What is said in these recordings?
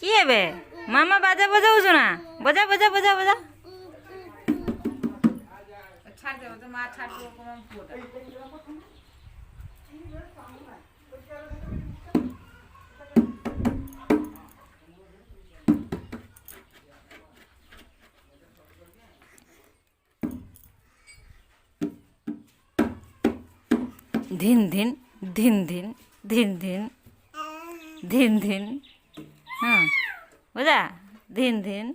किए बे मामा बाजा बजाऊ ना बजा बजा बजा बजा धिन धिन धिन धिन धिन धिन धिन धिन हाँ बजा धिन धिन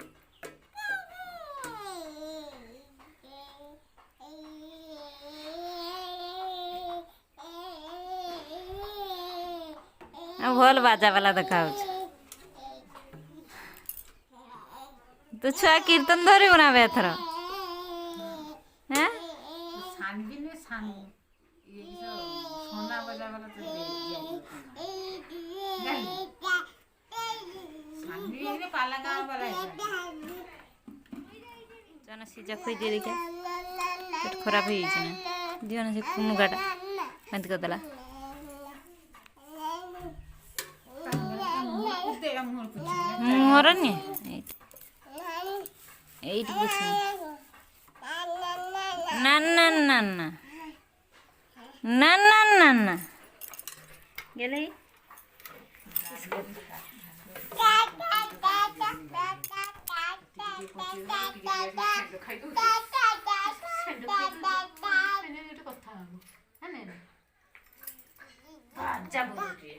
भल बाजा वाला देखाऊ तू छुआ कीर्तन धरी बनाबे एथर हैं सोना बजा वाला तो दे पाला गाँव वाला जाना सीजा खोई दे देखा पेट खराब हो जाए ना दियो ना से मुगाटा बंद कर देला मोर नहीं एट पूछ ना ना ना ना ना ना ना ना गेले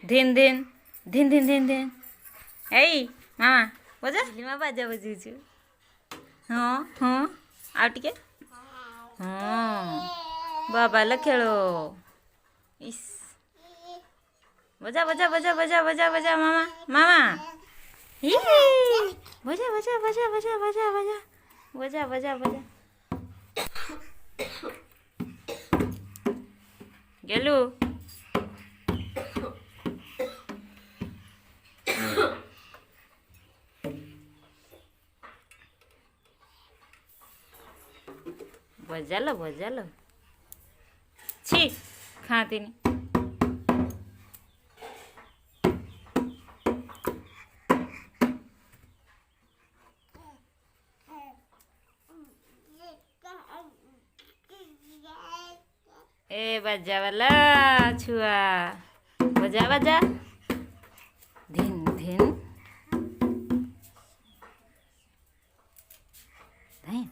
धिन धिन धिन धिन धिन धिन ए मामा बजा मामा बाजा बजाउछु हाँ हाँ आउ टिके हाँ बाबा ल खेलो इस बजा बजा बजा बजा बजा बजा मामा मामा ही बजा बजा बजा बजा बजा बजा बजा बजा बजा गेलू बजा लो छी खाती नहीं ए बजा वाला छुआ बजा बजा धिन धिन धाइन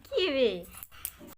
की बे